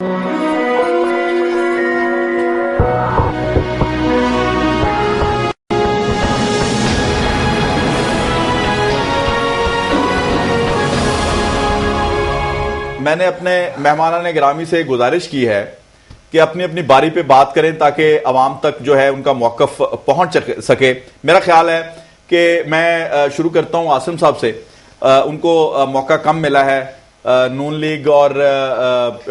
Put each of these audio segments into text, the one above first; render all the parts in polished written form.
میں نے اپنے مہمانان گرامی سے گزارش کی ہے کہ اپنی اپنی باری پہ بات کریں تاکہ عوام تک جو ہے ان کا موقف پہنچ سکے. میرا خیال ہے کہ میں شروع کرتا ہوں عاصم صاحب سے. ان کو موقع کم ملا ہے. نون لیگ اور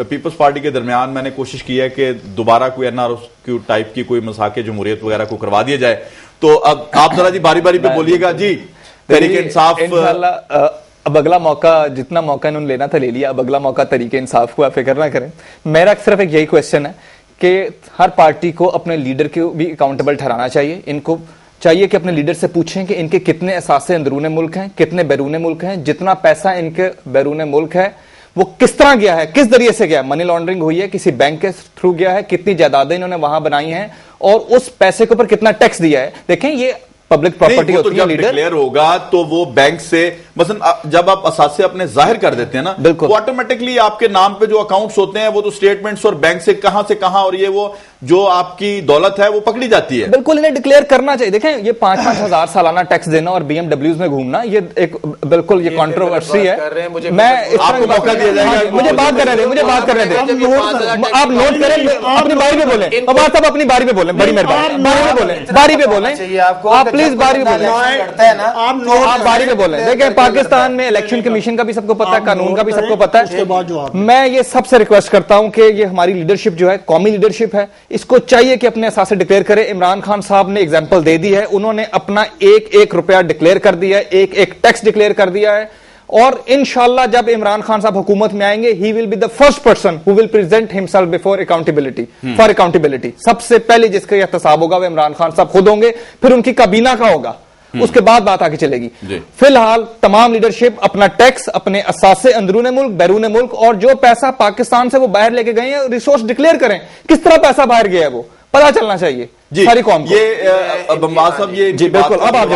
پیپلز پارٹی کے درمیان میں نے کوشش کی ہے کہ دوبارہ کوئی این آر او ٹائپ کی کوئی مساق جمہوریت وغیرہ کو کروا دیا جائے. تو اب آپ ذرا جی باری باری پہ بولیے گا. جی تحریک انصاف انشاءاللہ اب اگلا موقع جتنا موقع انہوں نے لینا تھا لے لیا. اب اگلا موقع تحریک انصاف کو آپ فکر نہ کریں. میرا صرف ایک یہی کوشچن ہے کہ ہر پارٹی کو اپنے لیڈر کو بھی اکاؤنٹیبل ٹھہرانا چاہیے. ان کو چاہیے کہ اپنے لیڈر سے پوچھیں کہ ان کے کتنے اثاثے اندرون ملک ہیں, کتنے بیرون ملک ہیں, جتنا پیسہ ان کے بیرون ملک ہے وہ کس طرح گیا ہے, کس ذریعے سے گیا ہے, منی لانڈرنگ ہوئی ہے, کسی بینک کے تھرو گیا ہے, کتنی جائیدادیں انہوں نے وہاں بنائی ہیں اور اس پیسے کے اوپر کتنا ٹیکس دیا ہے. دیکھیں یہ پبلک پراپرٹی ہوتی ہے. لیڈر ڈکلیئر ہوگا تو وہ بینک سے مثلا جب آپ اثاثے اپنے ظاہر کر دیتے ہیں نا, وہ آٹومیٹکلی آپ کے نام پہ جو اکاؤنٹس ہوتے ہیں وہ تو اسٹیٹمنٹس اور بینک سے کہاں اور یہ وہ جو آپ کی دولت ہے وہ پکڑی جاتی ہے. بالکل انہیں ڈکلیئر کرنا چاہیے. دیکھیں یہ 5-5 ہزار سالانہ ٹیکس دینا اور بی ایم ڈبلیوز میں گھومنا یہ ایک بالکل یہ کنٹروورسی ہے. میں آپ کو موقع دیا جائے گا. مجھے بات کرنے دیں. آپ نوٹ کریں اپنی باری پہ بولیں. عباس صاحب اپنی باری پہ بولیں. بڑی مہربانی باری پہ بولیں. آپ پلیز باری پہ بولیں. آپ باری پہ بولیں. دیکھیں پاکستان میں الیکشن کمیشن کا بھی سب کو پتا ہے, قانون کا بھی سب کو پتا ہے. میں یہ سب سے ریکویسٹ کرتا ہوں کہ یہ ہماری لیڈرشپ جو ہے قومی لیڈرشپ ہے, اس کو چاہیے کہ اپنے اثاثے ڈکلیئر کرے. عمران خان صاحب نے ایگزامپل دے دی ہے. انہوں نے اپنا ایک روپیہ ڈکلیئر کر دیا ہے, ایک ٹیکس ڈکلیئر کر دیا ہے. اور انشاءاللہ جب عمران خان صاحب حکومت میں آئیں گے he will be the first person who will present himself before accountability for accountability. سب سے پہلے جس کا یہ احتساب ہوگا وہ عمران خان صاحب خود ہوں گے, پھر ان کی کابینہ کا ہوگا, اس کے بعد بات آگے چلے گی. فی الحال تمام لیڈرشپ اپنا ٹیکس, اپنے اثاثے اندرون ملک بیرون ملک اور جو پیسہ پاکستان سے وہ باہر لے کے گئے ہیں ریسورس ڈکلیئر کریں. کس طرح پیسہ باہر گیا ہے وہ پتا چلنا چاہیے ساری قوم کو. یہ بمباز صاحب یہ جی بالکل. اب آپ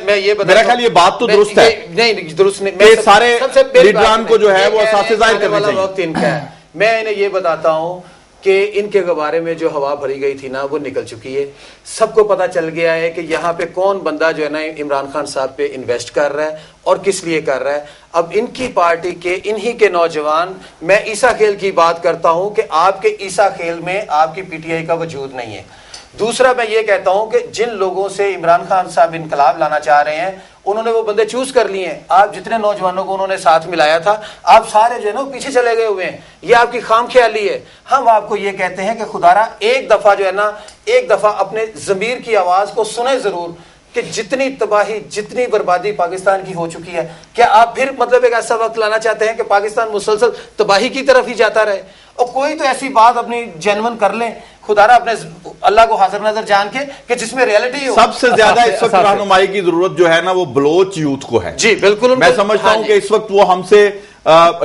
میرا خیال یہ بات تو درست ہے. نہیں درست نہیں. سارے لیڈران کو جو ہے وہ اثاثے ظاہر کرنے چاہیے. میں انہیں یہ بتاتا ہوں کہ ان کے بارے میں جو ہوا بھری گئی تھی نا وہ نکل چکی ہے. سب کو پتا چل گیا ہے کہ یہاں پہ کون بندہ جو ہے نا عمران خان صاحب پہ انویسٹ کر رہا ہے اور کس لیے کر رہا ہے. اب ان کی پارٹی کے انہی کے نوجوان, میں عیسیٰ کھیل کی بات کرتا ہوں کہ آپ کے عیسیٰ کھیل میں آپ کی پی ٹی آئی کا وجود نہیں ہے. دوسرا میں یہ کہتا ہوں کہ جن لوگوں سے عمران خان صاحب انقلاب لانا چاہ رہے ہیں انہوں نے وہ بندے چوز کر لیے ہیں. آپ جتنے نوجوانوں کو انہوں نے ساتھ ملایا تھا آپ سارے جو ہے نا پیچھے چلے گئے ہوئے ہیں. یہ آپ کی خام خیالی ہے. ہم آپ کو یہ کہتے ہیں کہ خدارا ایک دفعہ جو ہے نا ایک دفعہ اپنے ضمیر کی آواز کو سنیں ضرور کہ جتنی تباہی جتنی بربادی پاکستان کی ہو چکی ہے, کیا آپ پھر مطلب ایک ایسا وقت لانا چاہتے ہیں کہ پاکستان مسلسل تباہی کی طرف ہی جاتا رہے؟ اور کوئی تو ایسی بات اپنی جینون کر لیں خدارا اپنے اللہ کو حاضر نظر جان کے کہ جس میں ریئلٹی ہو. سب سے زیادہ اس وقت رہنمائی کی ضرورت جو ہے نا وہ بلوچ یوتھ کو ہے. جی بالکل. میں سمجھتا ہوں کہ اس وقت وہ ہم سے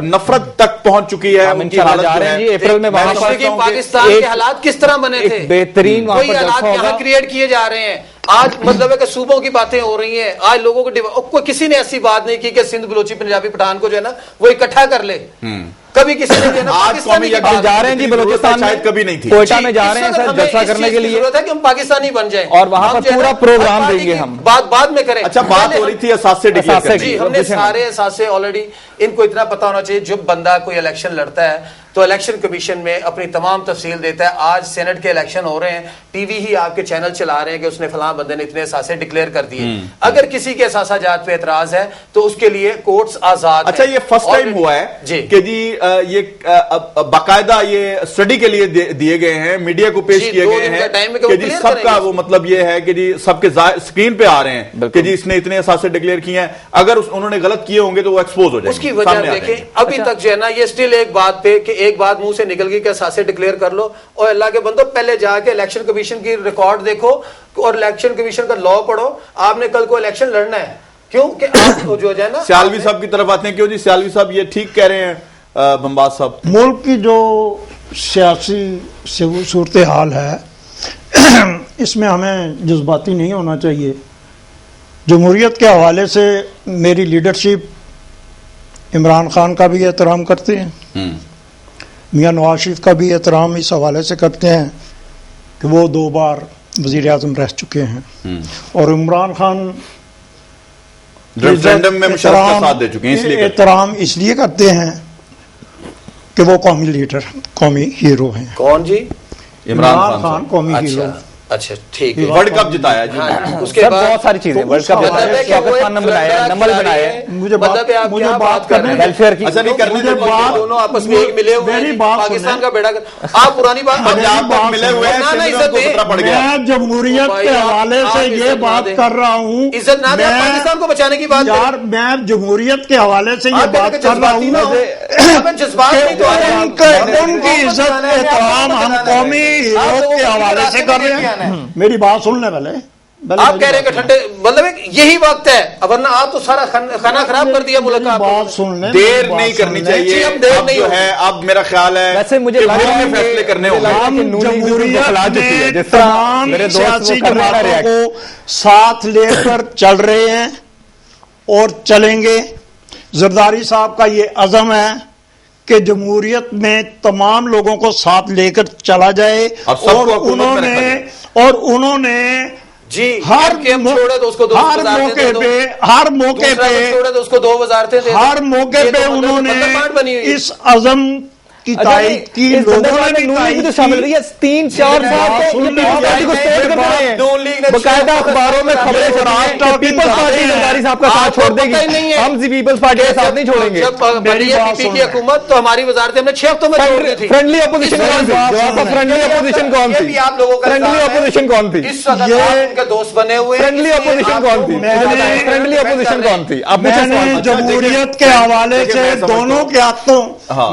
نفرت تک پہنچ چکی ہے. ان کی حالت جو ہے اپریل میں پاکستان کے حالات کس طرح بنے تھے, بہترین وہی حالات یہاں کریٹ کیے جا رہے ہیں. آج مطلب ہے کہ صوبوں کی باتیں ہو رہی ہیں. آج لوگوں کو کسی نے ایسی بات نہیں کی کہ سندھ بلوچی پنجابی پٹھان کو جو ہے نا وہ اکٹھا کر لے. کبھی کسی نے پاکستانی جا رہے ہیں جی بلوچستان شاید کبھی نہیں تھی. کوئٹہ میں جا رہے ہیں سر جلسہ کرنے کے لیے. ضرورت ہے کہ ہم پاکستانی بن جائیں اور وہاں پر پورا پروگرام دیں گے. ہم بات بعد میں کریں. اچھا بات ہو رہی تھی اثاثے ڈکلیئر کرنے. جی ہم نے سارے اثاثے آلریڈی ان کو اتنا پتا ہونا چاہیے. جب بندہ کوئی الیکشن لڑتا ہے تو الیکشن کمیشن میں اپنی تمام تفصیل دیتا ہے. آج سینٹ کے الیکشن ہو رہے ہیں, ٹی وی ہی آپ کے چینل چلا رہے ہیں کہ اس نے فلاں بندے نے اتنے اثاثے ڈکلیئر کر دیے. اگر کسی کے اثاثہ جات پہ اعتراض ہے تو اس کے لیے کورٹس آزاد. اچھا یہ فرسٹ ٹائم ہوا ہے کہ جی یہ باقاعدہ یہ اسٹڈی کے لیے دیے گئے ہیں, میڈیا کو پیش کیے گئے ہیں کہ جی سب کا وہ مطلب یہ ہے کہ جی سب کے اسکرین پہ آ رہے ہیں کہ جی اس نے اتنے اثاثے ڈکلیئر کیے ہیں. اگر انہوں نے غلط کیے ہوں گے تو وہ ایکسپوز ہو جائے گا. اس کی وجہ دیکھیں ابھی تک جو ہے نا یہ سٹل ایک بات پہ کہ ایک بات منہ سے نکل گئی کہ اثاثے ڈکلیئر کر لو. اور اللہ کے بندو پہلے جا کے الیکشن کمیشن کی ریکارڈ دیکھو اور الیکشن کمیشن کا لا پڑھو. آپ نے کل کو الیکشن لڑنا ہے کیوں کہ آپ جو ہے نا سیالوی صاحب کی طرف آتے ہیں. کیوں جی سیالوی صاحب یہ ٹھیک کہہ رہے ہیں بمباز صاحب؟ ملک کی جو سیاسی صورتحال ہے اس میں ہمیں جذباتی نہیں ہونا چاہیے. جمہوریت کے حوالے سے میری لیڈرشپ عمران خان کا بھی احترام کرتے ہیں میاں نواز شریف کا بھی احترام اس حوالے سے کرتے ہیں کہ وہ 2 بار وزیر اعظم رہ چکے ہیں، اور عمران خان ریفرینڈم میں مشرف کا ساتھ دے چکے ہیں، اس لیے احترام اس لیے کرتے ہیں کہ وہ قومی لیڈر، قومی ہیرو ہیں۔ کون جی؟ عمران خان قومی ہیرو۔ اچھا ٹھیک ہے، ورلڈ کپ جتایا جی، اس کے بعد بہت ساری چیزیں، ورلڈ کپ بنایا، نمبل بنایا، مجھے بات کرنے ویلفیئر کی اچھا نہیں کرنے دونوں آپس میں ایک ملے ہوئے ہیں، پاکستان کا بیڑا آپ پرانی بات ملے ہوئے پڑ گیا۔ میں جمہوریت کے حوالے سے یہ بات کر رہا ہوں، عزت نہ دیں پاکستان کو بچانے کی بات یار، میں جمہوریت کے حوالے سے یہ بات کر رہا ہوں، جذبات ان کی عزت احترام ہم قومی ہیرو کے حوالے سے کر رہے ہیں۔ میری بات سن لیں پہلے، آپ کہہ رہے ہیں کہ ٹھنڈے مطلب یہی وقت ہے، ورنہ آپ تو سارا کھانا خراب کر دیا ملک کا۔ بات سن لیں، دیر نہیں کرنی چاہیے، اب جو ہے اب میرا خیال ہے ویسے مجھے فیصلے کرنے ہوں گے۔ ہم جمہوریت میں تمام سیاسی جماعتوں کو ساتھ لے کر چل رہے ہیں اور چلیں گے۔ زرداری صاحب کا یہ عزم ہے کہ جمہوریت میں تمام لوگوں کو ساتھ لے کر چلا جائے، اور انہوں نے جی ہر چھوڑے تو اس کو ہر موقع پہ انہوں نے اس عزم کی تائید کی، لوگوں نے تو شامل رہی ہے 3-4 باقاعدہ اخباروں میں خبریں پیپلز پارٹی زرداری صاحب کا ساتھ چھوڑ دے گی، ہم پیپلز پارٹی کا ساتھ نہیں چھوڑیں گے۔ جب بڑی ہے پی پی کی حکومت تو ہماری وزارت ہم نے 6 ہفتوں میں چھوڑ دی تھی۔ فرینڈلی اپوزیشن کون تھی؟ فرینڈلی اپوزیشن کون تھی؟ آپ لوگوں کا فرینڈلی اپوزیشن کون تھی؟ اس وقت ان کے دوست بنے ہوئے، فرینڈلی اپوزیشن کون تھی؟ فرینڈلی اپوزیشن کون تھی؟ میں نے جمہوریت کے حوالے سے دونوں قیادتوں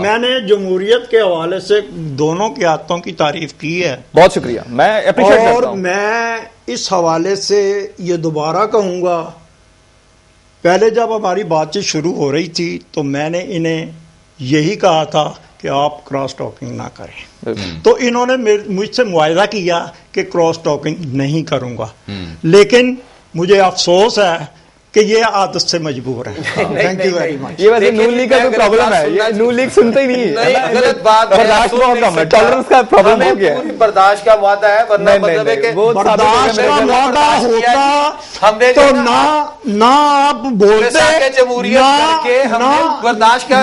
میں نے جمہوریت کے حوالے سے دونوں قیادتوں کی تعریف کی ہے، بہت شکریہ، میں اپریشیٹ کرتا اور ہوں۔ میں اس حوالے سے یہ دوبارہ کہوں گا، پہلے جب ہماری بات چیت شروع ہو رہی تھی تو میں نے انہیں یہی کہا تھا کہ آپ کراس ٹاکنگ نہ کریں، تو انہوں نے مجھ سے معاہدہ کیا کہ کراس ٹاکنگ نہیں کروں گا، لیکن مجھے افسوس ہے کہ یہ عادت سے مجبور ہے۔ Thank you very much. یہ ویسے نون لیگ کا کوئی پرابلم ہے، یہ نون لیگ سنتے ہی نہیں ہے، غلط بات برداشت پرابلم ہے، ٹالرنس کا پرابلم ہو گیا ہے۔ برداشت کا معاہدہ ہے، ورنہ مطلب ہے کہ برداشت کا معاہدہ ہوتا تو نہ آپ بولتے، جمہوریت کے ہم نے برداشت کا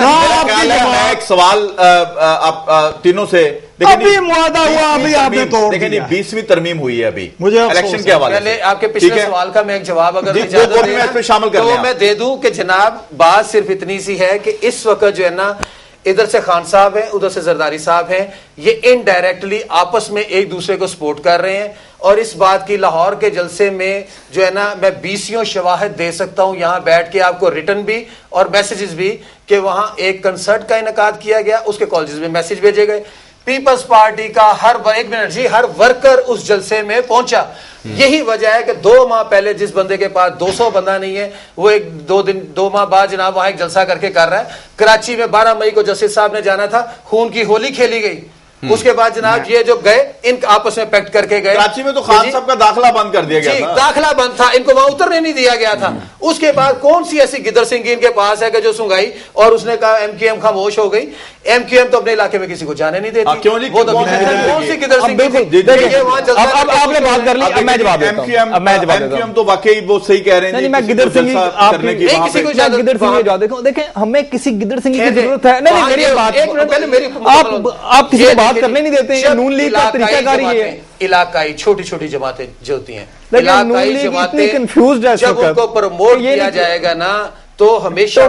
ایک سوال آپ تینوں سے، ابھی معاہدہ ہوا، ابھی آپ نے توڑ دیکھیں 20ویں ترمیم ہوئی ہے ابھی مجھے الیکشن کے حوالے پہلے آپ کے پچھلے سوال کا میں ایک جواب اگر شامل کر تو میں دے دوں کہ جناب بات صرف اتنی سی ہے کہ اس وقت جو ہے نا ادھر سے خان صاحب ہیں، ادھر سے زرداری صاحب ہیں، یہ انڈائریکٹلی آپس میں ایک دوسرے کو سپورٹ کر رہے ہیں، اور اس بات کی لاہور کے جلسے میں جو ہے نا میں 20 شواہد دے سکتا ہوں یہاں بیٹھ کے آپ کو، ریٹن بھی اور میسیجز بھی، کہ وہاں ایک کنسرٹ کا انعقاد کیا گیا، اس کے کالجز میں میسیج بھیجے گئے، پیپلز پارٹی کا ہر ورکر اس جلسے میں پہنچا۔ یہی وجہ ہے کہ 2 ماہ پہلے جس بندے کے پاس 200 بندہ نہیں ہے، وہ 2 ماہ بعد جناب وہاں ایک جلسہ کر کے کر رہا ہے۔ کراچی میں 12 مئی کو جسٹس صاحب نے جانا تھا، خون کی ہولی کھیلی گئی، اس کے بعد جناب یہ جو گئے ان آپس میں پیکٹ کر کے گئے۔ کراچی میں تو خان صاحب کا داخلہ بند کر دیا گیا تھا، داخلہ بند تھا، ان کو وہاں اترنے نہیں دیا گیا تھا۔ اس کے بعد کون سی ایسی گدر سنگھ ان کے پاس ہے کہ جو سنگائی اور اس نے کہا ایم کیو ایم خاموش ہو گئی، ایم کیو ایم تو اپنے علاقے میں کسی کو جانے نہیں دیتی۔ وہ تو کون سی گدر سنگھ؟ اب آپ نے بات کر لی، اب میں جواب دیتا ہوں، اب میں جواب دیتا ہوں۔ ایم تو واقعی وہ صحیح کہہ رہے ہیں، میں گدر سنگھ کرنے کی کسی کو گدر سنگھ جواب دیکھو، دیکھیں ہمیں کسی گدر سنگھ کی ضرورت ہے نہیں، میری بات آپ کسی کو بات کرنے نہیں دیتے ہیں، نون لیگ کا طریقہ کار یہ ہے۔ علاقائی چھوٹی چھوٹی جماعتیں جو ہوتی ہیں، علاقائی جماعتیں جب ان کو پروموٹ کیا جائے گا نا تو ہمیشہ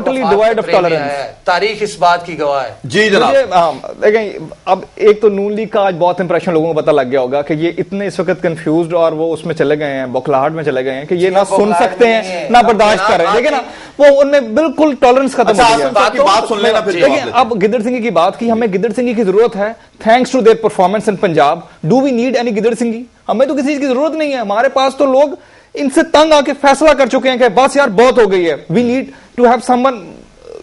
تاریخ اس بات کی گواہ ہے۔ جی جناب دیکھیں، اب ایک تو نون لیگ کا آج بہت امپریشن لوگوں کو پتہ لگ گیا ہوگا کہ یہ اتنے اس وقت کنفیوزڈ اور وہ اس میں چلے گئے ہیں، بوکھلاہٹ میں چلے گئے ہیں کہ یہ نہ سن سکتے ہیں نہ برداشت کر رہے ہیں، دیکھیں نا وہ ان میں بالکل ٹالرنس ختم ہو گیا۔ بات سن لینا پھر دیکھیں اب گدر سنگھی کی بات کی، ہمیں گدر سنگھی کی ضرورت ہے thanks to their performance in Punjab. Do we need any گدر سنگھی؟ ہمیں تو کسی چیز کی ضرورت نہیں ہے، ہمارے پاس تو لوگ ان سے تنگ آ کے فیصلہ کر چکے ہیں کہ بس یار بہت ہو گئی ہے، we need to have someone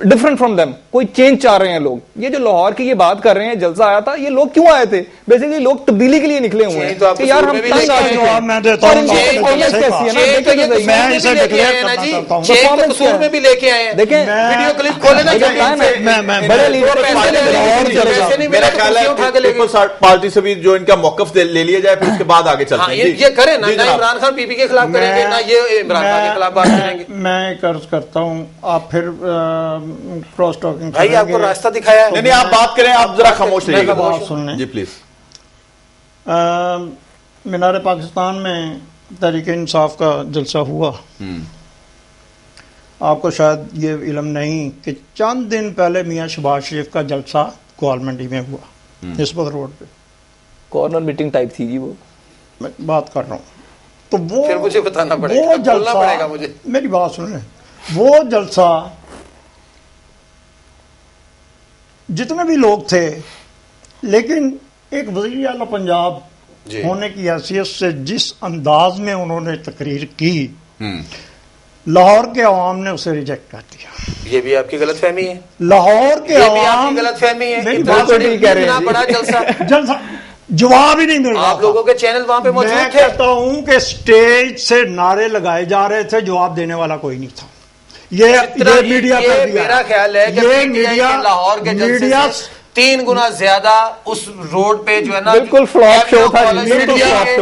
different from them, کوئی چینج چاہ رہے ہیں لوگ. یہ جو لاہور کی یہ بات کر رہے ہیں, جلسہ آیا تھا, یہ لوگ کیوں آئے تھے؟ بیسیکلی لوگ تبدیلی کے لیے نکلے ہوئے ہیں کہ یار ہم تنگ آ چکے ہیں. میں دیتا ہوں, میں اسے ڈکلیئر کرنا چاہتا ہوں, قصور میں بھی لے کے آئے ہیں. دیکھیں ویڈیو کلپ کھولے نا, بڑے لیڈر میرا خیال ہے پیپلز پارٹی سے بھی جو ان کا موقف لے لیا جائے, پھر اس کے بعد آگے چلتے ہیں. یہ کریں نا, نہ عمران خان پی پی کے خلاف کریں گے, نہ یہ عمران خان کے خلاف بات کریں گے. میں عرض کرتا ہوں, آپ پھر کراس ٹاکنگ بھائی آپ کو راستہ دکھایا ہے. نہیں آپ بات کریں, آپ ذرا خاموش رہیے گا. بات سن لیں جی پلیز. مینار پاکستان میں تحریک انصاف کا جلسہ ہوا. آپ کو شاید یہ علم نہیں کہ چند دن پہلے میاں شہباز شریف کا جلسہ گوالمنڈی میں ہوا, نسبت روڈ پہ. کارنر میٹنگ ٹائپ تھی جی وہ, میں بات کر رہا ہوں. تو وہ پھر مجھے بتانا پڑے وہ گا, بولنا پڑے گا مجھے. میری بات سن لیں, وہ جلسہ جتنے بھی لوگ تھے, لیکن ایک وزیر اعلیٰ پنجاب ہونے کی حیثیت سے جس انداز میں انہوں نے تقریر کی, لاہور کے عوام نے اسے ریجیکٹ کر دیا. یہ بھی آپ کی غلط فہمی ہے. لاہور کے عوام غلط فہمی ہے. اتنا بڑا جلسہ جواب ہی نہیں مل رہا. آپ لوگوں کے چینل وہاں پہ موجود تھے. میں کہتا ہوں کہ سٹیج سے نعرے لگائے جا رہے تھے, جواب دینے والا کوئی نہیں تھا. یہ میڈیا پر بھی میرا خیال ہے کہ لاہور کے میڈیا 3 گنا زیادہ اس روڈ پہ جو ہے نا بالکل فلاپ شو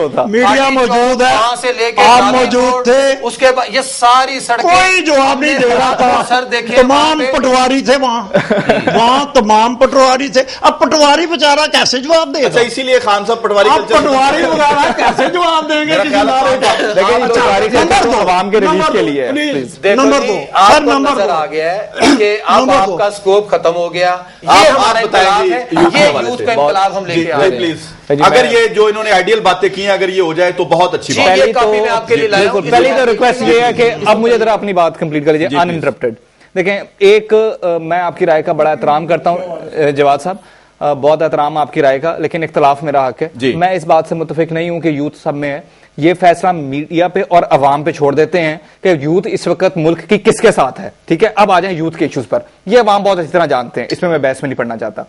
تھا. میڈیا موجود ہے, وہاں سے لے کے آپ موجود تھے, اس کے بعد یہ ساری سڑکیں کوئی جواب نہیں دے رہا تھا. سر دیکھیں تمام پٹواری تھے وہاں تمام پٹواری تھے. اب پٹواری بیچارہ کیسے جواب دے گا؟ اسی لیے خان صاحب پٹواری پٹواری وغیرہ کیسے جواب دیں گے؟ عوام کے ریلیف کے لیے نمبر 2 سر, نمبر آ گیا ہے کہ اب آپ کا سکوپ ختم ہو گیا. یہ ہمارا یوتھ کا انقلاب ہم لے کے آ رہے ہیں. اگر یہ جو انہوں نے آئیڈیل باتیں کی ہیں, اگر یہ ہو جائے تو بہت اچھی بات ہے. پہلی تو ریکویسٹ یہ ہے کہ اب مجھے ذرا اپنی بات کمپلیٹ کر لیجیے ان انٹرپٹیڈ. دیکھیں, ایک میں آپ کی رائے کا بڑا احترام کرتا ہوں جواد صاحب, بہت احترام آپ کی رائے کا, لیکن اختلاف میرا حق ہے. میں اس بات سے متفق نہیں ہوں کہ یوتھ سب میں ہے. یہ فیصلہ میڈیا پہ اور عوام پہ چھوڑ دیتے ہیں کہ یوتھ اس وقت ملک کی کس کے ساتھ ہے. ٹھیک ہے, اب آ جائیں یوتھ کے ایشوز پر. یہ عوام بہت اچھی طرح جانتے ہیں, اس میں بحث میں نہیں پڑنا چاہتا.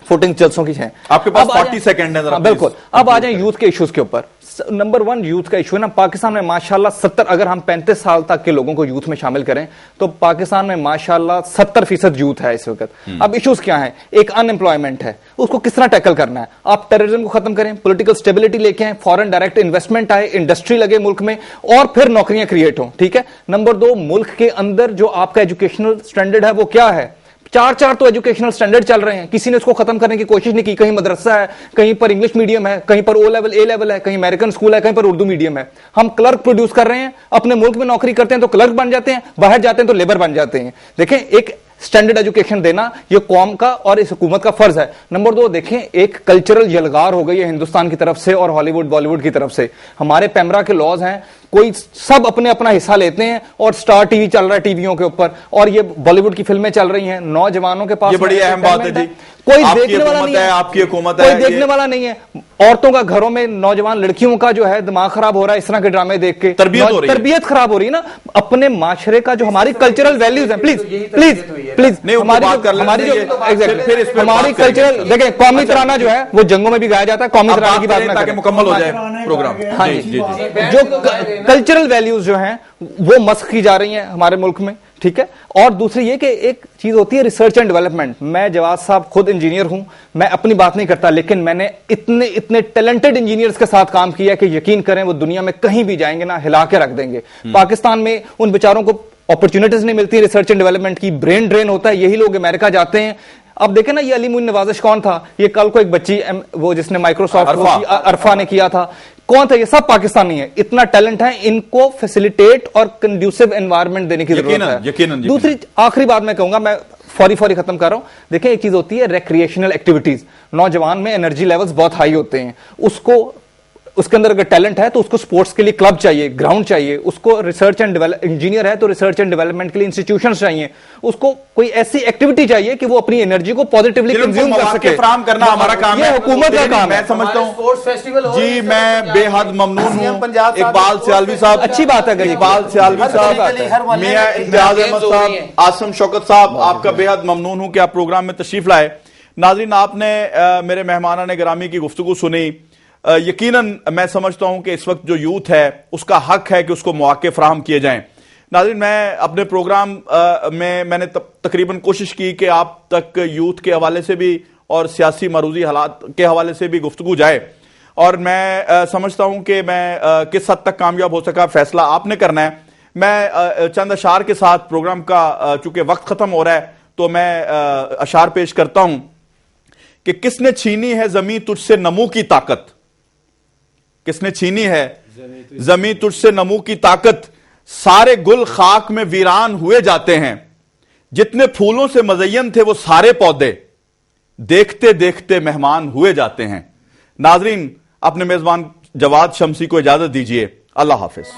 فوٹنگ جلسوں کی ہیں, آپ کے پاس 40 سیکنڈ ہے. بالکل. اب آ جائیں یوتھ کے ایشوز کے اوپر. نمبر 1 یوتھ کا ایشو ہے نا, پاکستان میں ماشاءاللہ 70, اگر ہم 35 سال تک کے لوگوں کو یوتھ میں شامل کریں تو پاکستان میں ماشاءاللہ 70% یوتھ ہے اس وقت. اب ایشوز کیا ہیں؟ ایک ان امپلائمنٹ ہے, اس کو کس طرح ٹیکل کرنا ہے. آپ ٹیررزم کو ختم کریں, پولیٹیکل سٹیبلٹی لے کے آئیں, فورن ڈائریکٹ انویسٹمنٹ آئے, انڈسٹری لگے ملک میں, اور پھر نوکریاں کریٹ ہوں. ٹھیک ہے. نمبر 2 ملک کے اندر جو آپ کا ایجوکیشنل سٹینڈرڈ ہے وہ کیا ہے؟ 4 تو ایجوکیشنل سٹینڈرڈ چل رہے ہیں, کسی نے اس کو ختم کرنے کی کوشش نہیں کی. کہیں مدرسہ ہے, کہیں پر انگلش میڈیم ہے, کہیں پر او لیول اے لیول ہے, کہیں امریکن اسکول ہے, کہیں پر اردو میڈیم ہے. ہم کلرک پروڈیوس کر رہے ہیں, اپنے ملک میں نوکری کرتے ہیں تو کلرک بن جاتے ہیں, باہر جاتے ہیں تو لیبر بن جاتے ہیں. دیکھیں, ایک سٹینڈرڈ ایجوکیشن دینا یہ قوم کا اور اس حکومت کا فرض ہے. نمبر 2 دیکھیں, ایک کلچرل یلغار ہو گئی ہے ہندوستان کی طرف سے اور ہالی ووڈ بالی ووڈ کی طرف سے. ہمارے پیمرا کے لاز ہیں, کوئی سب اپنے اپنا حصہ لیتے ہیں, اور سٹار ٹی وی چل رہا ہے ٹی ویوں کے اوپر, اور یہ بالی ووڈ کی فلمیں چل رہی ہیں. نوجوانوں کے پاس یہ بڑی اہم بات ہے جی, کوئی دیکھنے والا نہیں ہے, آپ کی حکومت ہے, کوئی دیکھنے والا نہیں ہے. عورتوں کا گھروں میں نوجوان لڑکیوں کا جو ہے دماغ خراب ہو رہا ہے اس طرح کے ڈرامے دیکھ کے, تربیت خراب ہو رہی ہے نا. اپنے معاشرے کا جو ہماری کلچرل ویلیوز ہیں, پلیز ہماری کلچرل دیکھیں, قومی ترانہ جو ہے وہ جنگوں میں بھی گایا جاتا ہے. قومی ترانے کی بات تاکہ مکمل ہو جائے پروگرام. ہاں جی, جو کلچرل ویلیوز جو ہیں وہ مسخ کی جا رہی ہیں ہمارے ملک میں. ٹھیک ہے. اور دوسری یہ کہ ایک چیز ہوتی ہے ریسرچ اینڈ ڈیولپمنٹ. میں جواز صاحب خود انجینئر ہوں, میں اپنی بات نہیں کرتا, لیکن میں نے اتنے ٹیلنٹڈ انجینئرز کے ساتھ کام کیا کہ یقین کریں وہ دنیا میں کہیں بھی جائیں گے نا ہلا کے رکھ دیں گے. پاکستان میں ان بیچاروں کو اپرچونٹیز نہیں ملتی ریسرچ اینڈ ڈیولپمنٹ کی, برین ڈرین ہوتا ہے, یہی لوگ امریکہ جاتے ہیں. اب دیکھیں نا, یہ علی معین نوازش کون تھا؟ یہ کل کو ایک بچی وہ جس نے مائکروسافٹ عرفا نے کیا تھا, کون تھا؟ یہ سب پاکستانی ہیں. اتنا ٹیلنٹ ہے, ان کو فیسیلیٹیٹ اور کنڈیوسو انوائرمنٹ دینے کی ضرورت ہے. دوسری آخری بات میں کہوں گا, میں فوری ختم کر رہا ہوں. دیکھیں, ایک چیز ہوتی ہے ریکریشنل ایکٹیویٹیز. نوجوان میں انرجی لیولز بہت ہائی ہوتے ہیں, اس کو اس کے اندر اگر ٹیلنٹ ہے تو اس کو سپورٹس کے لیے کلب چاہیے, گراؤنڈ چاہیے, اس کو ریسرچ اینڈ انجینئر ہے تو ریسرچ اینڈ ڈیولپمنٹ کے لیے انسٹیٹیوشنز چاہیے, اس کو کوئی ایسی ایکٹیویٹی چاہیے کہ وہ اپنی انرجی کو پوزیٹیولی کنزیوم کر سکے. فراہم کرنا ہمارا کام ہے, حکومت کا کام ہے. میں سمجھتا ہوں جی, میں بے حد ممنون ہوں اقبال سیالوی صاحب, اچھی بات ہے اقبال سیالوی صاحب, میاں امتیاز احمد صاحب, عاصم شوکت صاحب, آپ کا بے حد ممنون ہوں کہ آپ پروگرام میں تشریف لائے. ناظرین, آپ نے میرے مہمانان گرامی کی گفتگو سنی. یقیناً میں سمجھتا ہوں کہ اس وقت جو یوتھ ہے اس کا حق ہے کہ اس کو مواقع فراہم کیے جائیں. ناظرین, میں اپنے پروگرام میں نے تقریباً کوشش کی کہ آپ تک یوتھ کے حوالے سے بھی اور سیاسی معروضی حالات کے حوالے سے بھی گفتگو جائے, اور میں سمجھتا ہوں کہ میں کس حد تک کامیاب ہو سکا فیصلہ آپ نے کرنا ہے. میں چند اشعار کے ساتھ پروگرام کا چونکہ وقت ختم ہو رہا ہے تو میں اشعار پیش کرتا ہوں کہ کس نے چھینی ہے زمین تجھ سے نمو کی طاقت, کس نے چھینی ہے زمین تجھ سے نمو کی طاقت, سارے گل خاک میں ویران ہوئے جاتے ہیں, جتنے پھولوں سے مزین تھے وہ سارے پودے دیکھتے دیکھتے مہمان ہوئے جاتے ہیں. ناظرین, اپنے میزبان جواد شمسی کو اجازت دیجیے. اللہ حافظ.